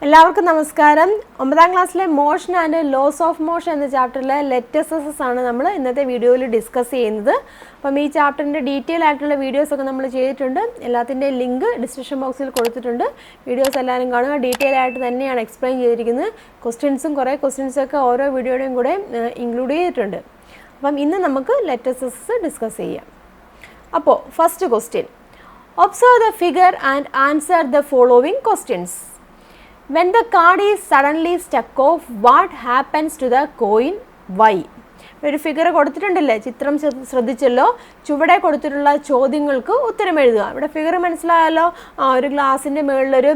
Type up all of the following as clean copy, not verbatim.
എല്ലാവർക്കും നമസ്കാരം. 9ാം ക്ലാസ്സിലെ motion and laws of motion എന്ന ചാപ്റ്ററിലെ ലെറ്റസസ് ആണ് നമ്മൾ ഇന്നത്തെ വീഡിയോയിൽ ഡിസ്കസ് ചെയ്യുന്നത്. അപ്പം ഈ ചാപ്റ്ററിൻ്റെ ഡീറ്റെയിൽ ആയിട്ടുള്ള വീഡിയോസൊക്കെ നമ്മൾ ചെയ്തിട്ടുണ്ട്. എല്ലാത്തിൻ്റെയും ലിങ്ക് ഡിസ്ക്രിപ്ഷൻ ബോക്സിൽ കൊടുത്തിട്ടുണ്ട്. വീഡിയോസ് എല്ലാവരും കാണുക. ഡീറ്റെയിൽ ആയിട്ട് തന്നെയാണ് എക്സ്പ്ലെയിൻ ചെയ്തിരിക്കുന്നത്. കുറേ ക്വസ്റ്റ്യൻസൊക്കെ ഓരോ വീഡിയോയുടെയും കൂടെ ഇൻക്ലൂഡ് ചെയ്തിട്ടുണ്ട്. അപ്പം ഇന്ന് നമുക്ക് ലെറ്റസസ് ഡിസ്കസ് ചെയ്യാം. അപ്പോൾ first question, observe the figure and answer the following questions. When the card is suddenly stuck off, what happens to the coin? Why? ഒരു ഫിഗർ കൊടുത്തിട്ടുണ്ടല്ലേ, ചിത്രം ശ്രദ്ധിച്ചല്ലോ. ചുവടെ കൊടുത്തിട്ടുള്ള ചോദ്യങ്ങൾക്ക് ഉത്തരം എഴുതുക. ഇവിടെ ഫിഗർ മനസ്സിലായല്ലോ. ഒരു ഗ്ലാസിൻ്റെ മുകളിലൊരു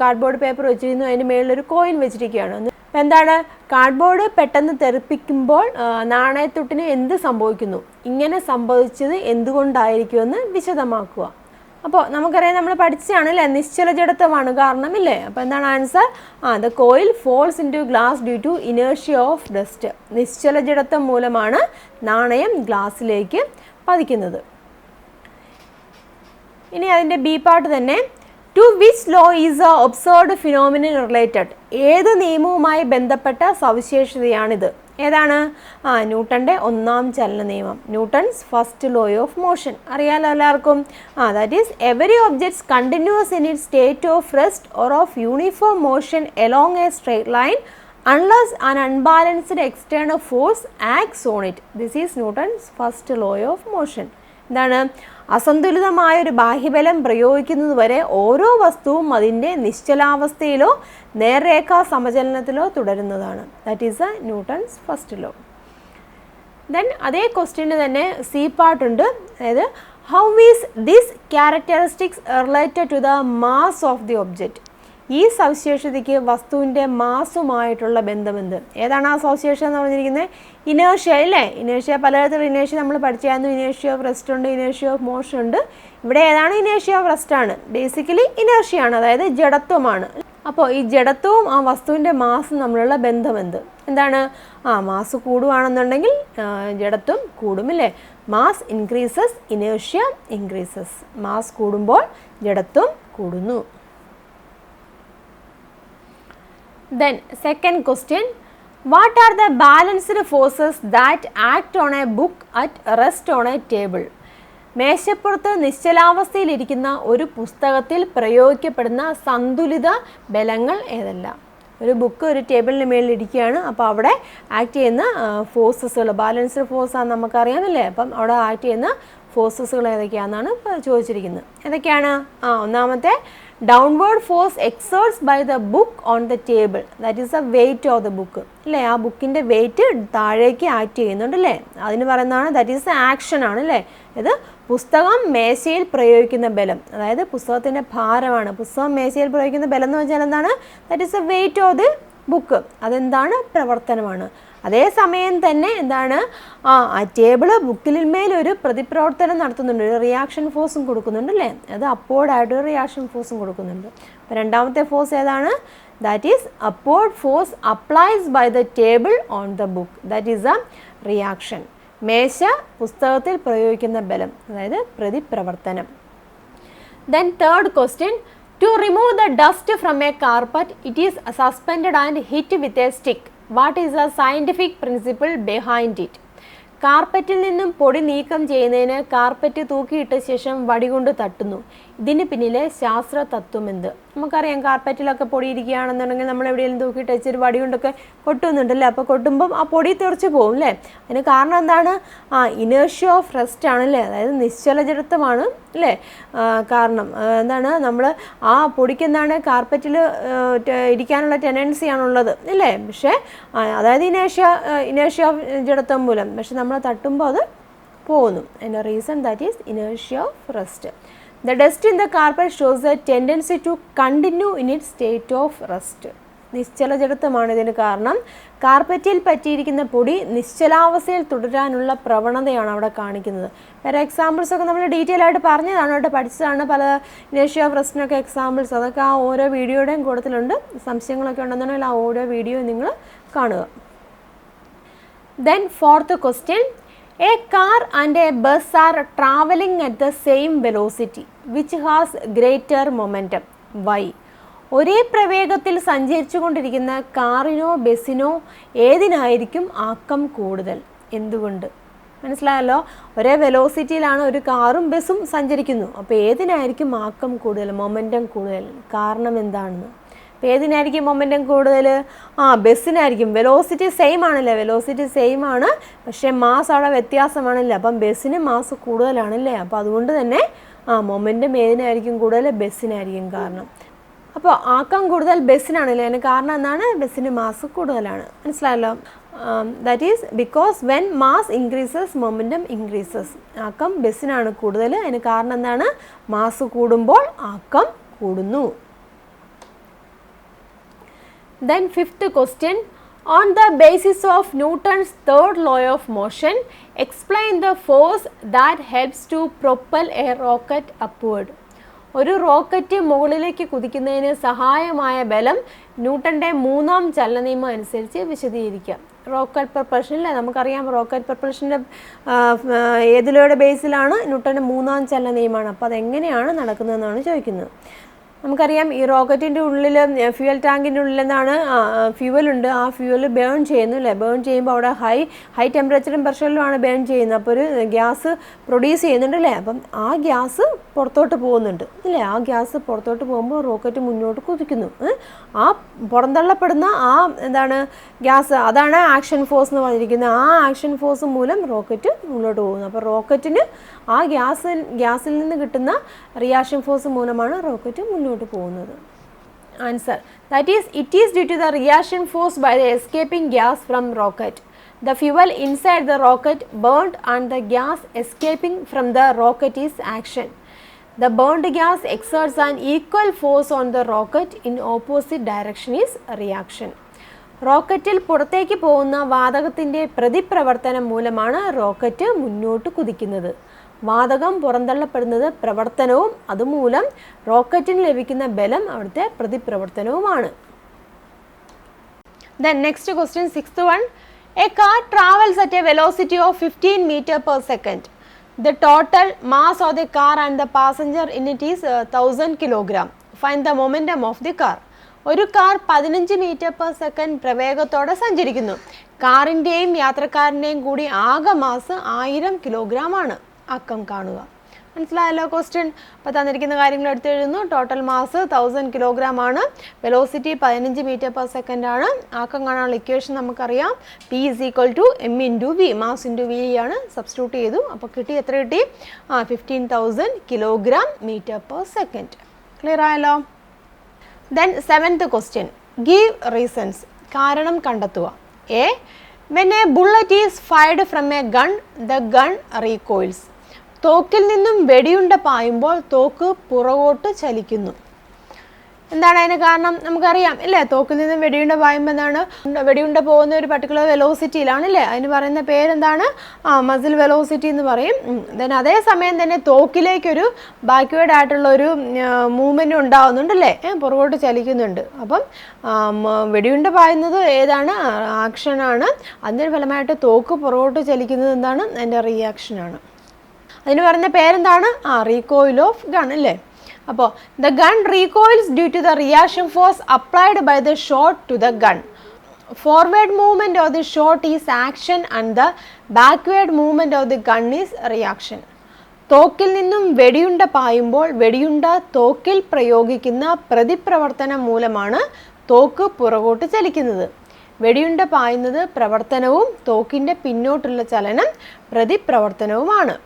കാർഡ്ബോർഡ് പേപ്പർ വെച്ചിരുന്നു, അതിൻ്റെ മുകളിലൊരു കോയിൻ വെച്ചിരിക്കുകയാണ്. അപ്പം എന്താണ്, കാർഡ്ബോർഡ് പെട്ടെന്ന് തെറിപ്പിക്കുമ്പോൾ നാണയത്തുട്ടിന് എന്ത് സംഭവിക്കുന്നു? ഇങ്ങനെ സംഭവിച്ചത് എന്തുകൊണ്ടായിരിക്കുമെന്ന് വിശദമാക്കുക. അപ്പോൾ നമുക്കറിയാം, നമ്മൾ പഠിച്ചതാണ് അല്ലേ, നിശ്ചല ജഡത്വമാണ് കാരണം ഇല്ലേ. അപ്പോൾ എന്താണ് answer? The coin falls into glass due to inertia of dust. നിശ്ചല ജഡത്വം മൂലമാണ് നാണയം ഗ്ലാസ്സിലേക്ക് പതിക്കുന്നത്. ഇനി അതിൻ്റെ ബി പാർട്ട് തന്നെ, to which law is a observed phenomenon related. ഏത് നിയമവുമായി ബന്ധപ്പെട്ട സവിശേഷതയാണിത്? ഏതാണ്? ന്യൂട്ടൻ്റെ ഒന്നാം ചലന നിയമം, Newton's first law of motion. അറിയാലോ എല്ലാവർക്കും. That is every objects continues in it state of rest or of uniform motion along a straight line unless an unbalanced external force acts on it. This is Newton's first law of motion. എന്താണ്? അസന്തുലിതമായൊരു ബാഹ്യബലം പ്രയോഗിക്കുന്നത് വരെ ഓരോ വസ്തുവും അതിൻ്റെ നിശ്ചലാവസ്ഥയിലോ നേർരേഖാ സമചലനത്തിലോ തുടരുന്നതാണ്. That is a Newton's first law. Then അതേ ക്വസ്റ്റ്യന് തന്നെ സി പാർട്ട് ഉണ്ട്. അതായത് how is this characteristics related to the mass of the object. ഈ സവിശേഷതയ്ക്ക് വസ്തുവിൻ്റെ മാസുമായിട്ടുള്ള ബന്ധമെന്ത്? ഏതാണ് ആ സവിശേഷത എന്ന് പറഞ്ഞിരിക്കുന്നത്? ഇനേർഷ്യ അല്ലേ. ഇനേർഷ്യ പലതരത്തിലുള്ള ഇനേർഷ്യ നമ്മൾ പഠിച്ചായിരുന്നു. ഇനേർഷ്യ ഓഫ് റെസ്റ്റ് ഉണ്ട്, ഇനേർഷ്യ ഓഫ് മോഷൻ ഉണ്ട്. ഇവിടെ ഏതാണ്? ഇനേർഷ്യ ഓഫ് റെസ്റ്റ് ആണ്. ബേസിക്കലി ഇനേർഷ്യയാണ്, അതായത് ജഡത്വമാണ്. അപ്പോൾ ഈ ജഡത്വവും ആ വസ്തുവിൻ്റെ മാസും തമ്മിലുള്ള ബന്ധമെന്ത്? എന്താണ്? മാസ് കൂടുകയാണെന്നുണ്ടെങ്കിൽ ജഡത്വം കൂടുമില്ലേ. Mass increases, inertia increases. Mass കൂടുമ്പോൾ ജഡത്വം കൂടുന്നു. Then second question, what are the balanced forces that act on a book at rest on a table? മേശപ്പുറത്ത് നിശ്ചലാവസ്ഥയിലിരിക്കുന്ന ഒരു പുസ്തകത്തിൽ പ്രയോഗിക്കപ്പെടുന്ന സന്തുലിത ബലങ്ങൾ ഏതെല്ലാം? ഒരു ബുക്ക് ഒരു ടേബിളിന് മേളിൽ ഇരിക്കുകയാണ്. അപ്പോൾ അവിടെ ആക്ട് ചെയ്യുന്ന ഫോഴ്സസുകൾ, ബാലൻസ്ഡ് ഫോഴ്സാണ് നമുക്കറിയാമല്ലേ. അപ്പം അവിടെ ആക്ട് ചെയ്യുന്ന ഫോഴ്സസുകൾ ഏതൊക്കെയാണെന്നാണ് ഇപ്പോൾ ചോദിച്ചിരിക്കുന്നത്. ഏതൊക്കെയാണ്? ഒന്നാമത്തെ, downward force exerts by the book on the table. That is a weight of the book അല്ലേ. ആ ബുക്കിൻ്റെ വെയിറ്റ് താഴേക്ക് ആക്ട് ചെയ്യുന്നുണ്ട് അല്ലേ. അതിന് പറയുന്നതാണ് ദാറ്റ് ഈസ് ആക്ഷൻ ആണ് അല്ലേ. ഇത് പുസ്തകം മേശയിൽ പ്രയോഗിക്കുന്ന ബലം, അതായത് പുസ്തകത്തിൻ്റെ ഭാരമാണ്. പുസ്തകം മേശയിൽ പ്രയോഗിക്കുന്ന ബലം എന്ന് വെച്ചാൽ എന്താണ്? That is a weight of the book. അതെന്താണ്? പ്രവർത്തനമാണ്. അതേസമയം തന്നെ എന്താണ്? ആ ടേബിള് ബുക്കിന്മേലൊരു പ്രതിപ്രവർത്തനം നടത്തുന്നുണ്ട്, ഒരു റിയാക്ഷൻ ഫോഴ്സും കൊടുക്കുന്നുണ്ട് അല്ലേ. അത് അപ്പോർഡായിട്ടൊരു റിയാക്ഷൻ ഫോഴ്സും കൊടുക്കുന്നുണ്ട്. അപ്പോൾ രണ്ടാമത്തെ ഫോഴ്സ് ഏതാണ്? That is upward force applies by the table on the book. That is a reaction. മേശ പുസ്തകത്തിൽ പ്രയോഗിക്കുന്ന ബലം, അതായത് പ്രതിപ്രവർത്തനം. Then third question, to remove the dust from a carpet, it is suspended and hit with a stick. What is the scientific principle behind it? കാർപ്പറ്റിൽ നിന്നും പൊടി നീക്കം ചെയ്യുന്നതിന് കാർപ്പറ്റ് തൂക്കിയിട്ട ശേഷം വടികൊണ്ട് തട്ടുന്നു. ഇതിന് പിന്നിലെ ശാസ്ത്ര തത്വം എന്ത്? നമുക്കറിയാം, കാർപ്പറ്റിലൊക്കെ പൊടി ഇരിക്കുകയാണെന്നുണ്ടെങ്കിൽ നമ്മൾ എവിടെയെങ്കിലും തൂക്കിയിട്ട് വെച്ചൊരു വടി കൊണ്ടൊക്കെ കൊട്ടുന്നുണ്ടല്ലേ. അപ്പോൾ കൊട്ടുമ്പം ആ പൊടി തെറിച്ച് പോകും അല്ലേ. അതിന് കാരണം എന്താണ്? ഇനേർഷ്യ ഓഫ് റെസ്റ്റ് ആണല്ലേ, അതായത് നിശ്ചല ജഡത്വമാണ് അല്ലേ കാരണം. എന്താണ്, നമ്മൾ ആ പൊടിക്ക് എന്താണ്, കാർപ്പറ്റിൽ ഇരിക്കാനുള്ള ടെൻഡൻസിയാണുള്ളത് അല്ലേ. പക്ഷേ അതായത് ഇനേർഷ്യ ഓഫ് ജഡത്വം മൂലം. പക്ഷെ നമ്മൾ തട്ടുമ്പോൾ അത് പോകുന്നു. അതിൻ്റെ reason that is inertia of rest. The dust in the carpet shows a tendency to continue in its state of rest. നിശ്ചല ജഡത്വമാണ് ഇതിന് കാരണം. കാർപ്പറ്റിൽ പറ്റിയിരിക്കുന്ന പൊടി നിശ്ചലാവസ്ഥയിൽ തുടരാനുള്ള പ്രവണതയാണ് അവിടെ കാണിക്കുന്നത്. വേറെ എക്സാമ്പിൾസ് ഒക്കെ നമ്മൾ ഡീറ്റെയിൽ ആയിട്ട് പറഞ്ഞതാണ് കേട്ടോ, പഠിച്ചതാണ്. പല ഇനേർഷ്യ ഓഫ് റെസ്റ്റിനൊക്കെ എക്സാമ്പിൾസ്, അതൊക്കെ ആ ഓരോ വീഡിയോയുടെയും കൂട്ടത്തിലുണ്ട്. സംശയങ്ങളൊക്കെ ഉണ്ടെന്നുണ്ടെങ്കിൽ ആ ഓരോ വീഡിയോ നിങ്ങൾ കാണുക. Then fourth question, a car and a bus are traveling at the same velocity which has greater momentum. Why? ഒരേ പ്രവേഗത്തിൽ സഞ്ചരിച്ചു കൊണ്ടിരിക്കുന്ന കാറിനോ ബസ്സിനോ ഏതിനായിരിക്കും ആക്കം കൂടുതൽ? എന്തുകൊണ്ട്? മനസ്സിലായല്ലോ, ഒരേ വെലോസിറ്റിയിലാണ് ഒരു കാറും ബസ്സും സഞ്ചരിക്കുന്നു. അപ്പോൾ ഏതിനായിരിക്കും ആക്കം കൂടുതൽ, മൊമെൻറ്റം കൂടുതൽ? കാരണം എന്താണെന്ന്. അപ്പോൾ ഏതിനായിരിക്കും മൊമെൻറ്റം കൂടുതൽ? ബസ്സിനായിരിക്കും. വെലോസിറ്റി സെയിം ആണല്ലേ, വെലോസിറ്റി സെയിം ആണ്, പക്ഷേ മാസ് അവിടെ വ്യത്യാസമാണല്ലേ. അപ്പം ബസ്സിന് മാസ് കൂടുതലാണല്ലേ. അപ്പോൾ അതുകൊണ്ട് തന്നെ മൊമെൻറ്റം ഏതിനായിരിക്കും കൂടുതൽ? ബസ്സിനായിരിക്കും. കാരണം അപ്പോൾ ആക്കം കൂടുതൽ ബസ്സിനാണല്ലേ. അതിന് കാരണം എന്താണ്? ബസ്സിന് മാസ് കൂടുതലാണ്. മനസ്സിലായല്ലോ. That is because when mass increases momentum increases. ആക്കം ബസ്സിനാണ് കൂടുതൽ. അതിന് കാരണം എന്താണ്? മാസ് കൂടുമ്പോൾ ആക്കം കൂടുന്നു. Then fifth question, on the basis of Newton's third law of motion, explain the force that helps to propel a rocket upward. ഒരു rocket മുകളിലേക്ക് കുതിക്കുന്നതിന് സഹായമായ ബലം ന്യൂട്ടൻ്റെ മൂന്നാം ചലന നിയമം അനുസരിച്ച് വിശദീകരിക്കാം. റോക്കറ്റ് പ്രൊപ്പൽഷനിലെ നമുക്കറിയാം, റോക്കറ്റ് പ്രൊപ്പൽഷൻ്റെ ഏതിലൂടെ ബേസിലാണ്? ന്യൂട്ടൻ്റെ മൂന്നാം ചലന നിയമമാണ്. അപ്പോൾ അതെങ്ങനെയാണ് നടക്കുന്നതെന്നാണ് ചോദിക്കുന്നത്. നമുക്കറിയാം, ഈ റോക്കറ്റിൻ്റെ ഉള്ളിൽ ഫ്യൂവൽ ടാങ്കിൻ്റെ ഉള്ളിൽ എന്താണ്? ഫ്യൂവലുണ്ട്. ആ ഫ്യൂവൽ ബേൺ ചെയ്യുന്നു അല്ലേ. ബേൺ ചെയ്യുമ്പോൾ അവിടെ ഹൈ ടെമ്പറേച്ചറും പ്രഷറിലുമാണ് ബേൺ ചെയ്യുന്നത്. അപ്പോൾ ഒരു ഗ്യാസ് പ്രൊഡ്യൂസ് ചെയ്യുന്നുണ്ട് അല്ലേ. അപ്പം ആ ഗ്യാസ് പുറത്തോട്ട് പോകുന്നുണ്ട് അല്ലേ. ആ ഗ്യാസ് പുറത്തോട്ട് പോകുമ്പോൾ റോക്കറ്റ് മുന്നോട്ട് കുതിക്കുന്നു. ആ പുറന്തള്ളപ്പെടുന്ന എന്താണ് ഗ്യാസ്, അതാണ് ആക്ഷൻ ഫോഴ്സ് എന്ന് പറഞ്ഞിരിക്കുന്നത്. ആ ആക്ഷൻ ഫോഴ്സ് മൂലം റോക്കറ്റ് മുന്നോട്ട് പോകുന്നു. അപ്പോൾ റോക്കറ്റിന് ആ ഗ്യാസിൽ നിന്ന് കിട്ടുന്ന റിയാക്ഷൻ ഫോഴ്സ് മൂലമാണ് റോക്കറ്റ് മുന്നോട്ട് പോകുന്നത്. Answer, that is it is due to the reaction force by the escaping gas from rocket. The fuel inside the rocket burned and the gas escaping from the rocket is action. The burned gas exerts an equal force on the rocket in opposite direction is reaction. റോക്കറ്റിൽ പുറത്തേക്ക് പോകുന്ന വാതകത്തിൻ്റെ പ്രതിപ്രവർത്തനം മൂലമാണ് rocket മുന്നോട്ട് കുതിക്കുന്നത്. വാതകം പുറന്തള്ളപ്പെടുന്നത് പ്രവർത്തനവും അതുമൂലം റോക്കറ്റിന് ലഭിക്കുന്ന ബലം അവിടുത്തെ പ്രതിപ്രവർത്തനവുമാണ്. Then next question, sixth one. A car travels at a velocity of 15 meters per second. The total mass of the car and the passenger in it is 1000 kilogram. Find the momentum of the car. ഒരു car 15 metre per second പ്രവേഗത്തോടെ സഞ്ചരിക്കുന്നു. കാറിൻ്റെയും യാത്രക്കാരൻ്റെയും കൂടി ആകെ mass 1000 kilogram ആണ്. ആക്കം കാണുക. മനസ്സിലായല്ലോ question. അപ്പോൾ തന്നിരിക്കുന്ന കാര്യങ്ങൾ എടുത്ത് എഴുതുന്നു. ടോട്ടൽ മാസ് 1000 കിലോഗ്രാം ആണ്. വെലോസിറ്റി 15 മീറ്റർ പെർ സെക്കൻഡ് ആണ്. ആക്കം കാണാനുള്ള ഇക്വേഷൻ നമുക്കറിയാം. P = m × v, mass into v ആണ്. സബ്സ്റ്റിറ്റ്യൂട്ട് ചെയ്തു. അപ്പോൾ കിട്ടി, എത്ര കിട്ടി? 15,000 kilogram metre per second. Clear ആയല്ലോ. Then seventh question, give reasons. കാരണം കണ്ടെത്തുക. A, when a bullet is fired from a gun, the gun recoils. തോക്കിൽ നിന്നും വെടിയുണ്ട പായുമ്പോൾ തോക്ക് പുറകോട്ട് ചലിക്കുന്നു. എന്താണ് അതിന് കാരണം? നമുക്കറിയാം അല്ലേ. തോക്കിൽ നിന്നും വെടിയുണ്ട പായുമ്പോൾ എന്താണ്? വെടിയുണ്ട പോകുന്ന ഒരു പർട്ടിക്കുലർ വെലോസിറ്റിയിലാണ് അല്ലേ. അതിന് പറയുന്ന പേരെന്താണ്? മസിൽ വെലോസിറ്റി എന്ന് പറയും. ദെൻ അതേസമയം തന്നെ തോക്കിലേക്കൊരു ബാക്ക്വേർഡ് ആയിട്ടുള്ള ഒരു മൂവ്മെൻറ്റ് ഉണ്ടാകുന്നുണ്ടല്ലേ, പുറകോട്ട് ചലിക്കുന്നുണ്ട്. അപ്പം വെടിയുണ്ട പായുന്നത് ഏതാണ്? ആക്ഷനാണ്. അതിൻ്റെ ഫലമായിട്ട് തോക്ക് പുറകോട്ട് ചലിക്കുന്നത് എന്താണ്? അതിൻ്റെ റിയാക്ഷനാണ്. അതിന് പറയുന്ന പേരെന്താണ്? റീകോയിൽ ഓഫ് ഗൺ അല്ലേ. അപ്പോൾ the gun recoils due to the reaction force applied by the shot to the gun. Forward movement of the shot is action and the backward movement of the gun is reaction. തോക്കിൽ നിന്നും വെടിയുണ്ട പായുമ്പോൾ വെടിയുണ്ട തോക്കിൽ പ്രയോഗിക്കുന്ന പ്രതിപ്രവർത്തനം മൂലമാണ് തോക്ക് പുറകോട്ട് ചലിക്കുന്നത്. വെടിയുണ്ട പായുന്നത് പ്രവർത്തനവും തോക്കിൻ്റെ പിന്നോട്ടുള്ള ചലനം പ്രതിപ്രവർത്തനവുമാണ്.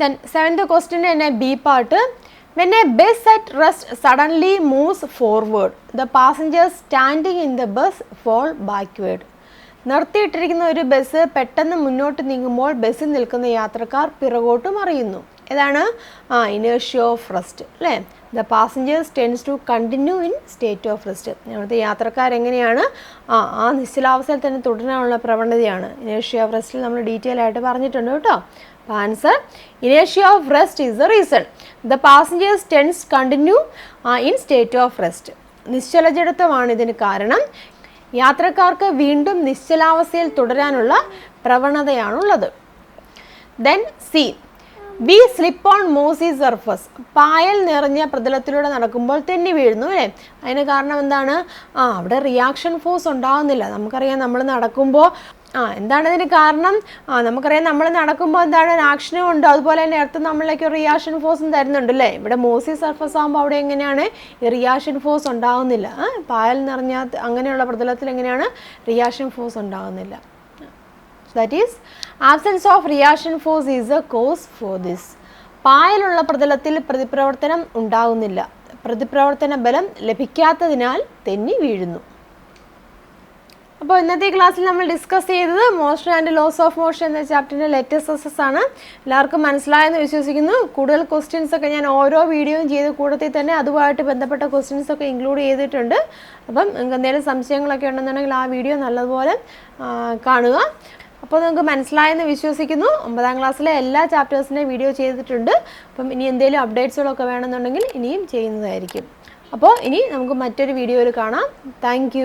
Then seventh question in a B part. When a bus at rest suddenly moves forward, the passengers standing in the bus fall backward. നിർത്തിയിട്ടിരിക്കുന്ന ഒരു ബസ് പെട്ടെന്ന് മുന്നോട്ട് നീങ്ങുമ്പോൾ ബസ്സിൽ നിൽക്കുന്ന യാത്രക്കാർ പിറകോട്ട് മറിയുന്നു. ഏതാണ്? ഇനേർഷ്യ ഓഫ് റെസ്റ്റ് അല്ലേ. The passengers tends to continue in state of rest. അവിടുത്തെ യാത്രക്കാരെങ്ങനെയാണ്? ആ നിശ്ചലാവസ്ഥയിൽ തന്നെ തുടരാനുള്ള പ്രവണതയാണ്. ഇനേർഷ്യ ഓഫ് റെസ്റ്റിൽ നമ്മൾ ഡീറ്റെയിൽ ആയിട്ട് പറഞ്ഞിട്ടുണ്ട് കേട്ടോ. Answer, inertia of rest is the reason. The passengers tends continue in state of rest. നിശ്ചലജഡത്വമാണ് ഇതിന് കാരണം. യാത്രക്കാർക്ക് വീണ്ടും നിശ്ചലാവസ്ഥയിൽ തുടരാനുള്ള പ്രവണതയാണുള്ളത്. Then C, we slip on mossy surface. പായൽ നിറഞ്ഞ പ്രതലത്തിലൂടെ നടക്കുമ്പോൾ തെന്നി വീഴുന്നു അല്ലേ? അതിന് കാരണം എന്താണ്? അവിടെ റിയാക്ഷൻ ഫോഴ്സ് ഉണ്ടാകുന്നില്ല. നമുക്കറിയാം നമ്മൾ നടക്കുമ്പോൾ എന്താണ് ഇതിന് കാരണം? നമുക്കറിയാം നമ്മൾ നടക്കുമ്പോൾ എന്താണ് ആക്ഷനും ഉണ്ട്, അതുപോലെ തന്നെ എർത്ത് നമ്മളിലേക്ക് റിയാക്ഷൻ ഫോഴ്സും തരുന്നുണ്ട് അല്ലേ? ഇവിടെ മോസി സർഫസ് ആകുമ്പോൾ അവിടെ എങ്ങനെയാണ് ഈ റിയാക്ഷൻ ഫോഴ്സ് ഉണ്ടാകുന്നില്ല. പായൽ നിറഞ്ഞ അങ്ങനെയുള്ള പ്രതലത്തിൽ എങ്ങനെയാണ് റിയാക്ഷൻ ഫോഴ്സ് ഉണ്ടാകുന്നില്ല. That is absence of reaction force is a cause for this. പായലുള്ള പ്രതലത്തിൽ പ്രതിപ്രവർത്തനം ഉണ്ടാകുന്നില്ല, പ്രതിപ്രവർത്തന ബലം ലഭിക്കാത്തതിനാൽ തെന്നി വീഴുന്നു. അപ്പോൾ ഇന്നത്തെ ക്ലാസ്സിൽ നമ്മൾ ഡിസ്കസ് ചെയ്തത് motion and laws of motion എന്ന ചാപ്റ്ററിൻ്റെ ലെറ്റസസ് ആണ്. എല്ലാവർക്കും മനസ്സിലായെന്ന് വിശ്വസിക്കുന്നു. കൂടുതൽ ക്വസ്റ്റ്യൻസ് ഒക്കെ ഞാൻ ഓരോ വീഡിയോയും ചെയ്ത് കൂട്ടത്തിൽ തന്നെ അതുമായിട്ട് ബന്ധപ്പെട്ട ക്വസ്റ്റ്യൻസ് ഒക്കെ ഇൻക്ലൂഡ് ചെയ്തിട്ടുണ്ട്. അപ്പം നിങ്ങൾക്ക് എന്തെങ്കിലും സംശയങ്ങളൊക്കെ ഉണ്ടെന്നുണ്ടെങ്കിൽ ആ വീഡിയോ നല്ലതുപോലെ കാണുക. അപ്പോൾ നിങ്ങൾക്ക് മനസ്സിലായെന്ന് വിശ്വസിക്കുന്നു. 9ാം ക്ലാസ്സിലെ എല്ലാ ചാപ്റ്റേഴ്സിൻ്റെയും വീഡിയോ ചെയ്തിട്ടുണ്ട്. അപ്പം ഇനി എന്തെങ്കിലും അപ്ഡേറ്റ്സുകളൊക്കെ വേണമെന്നുണ്ടെങ്കിൽ ഇനിയും ചെയ്യുന്നതായിരിക്കും. അപ്പോൾ ഇനി നമുക്ക് മറ്റൊരു വീഡിയോയിൽ കാണാം. താങ്ക്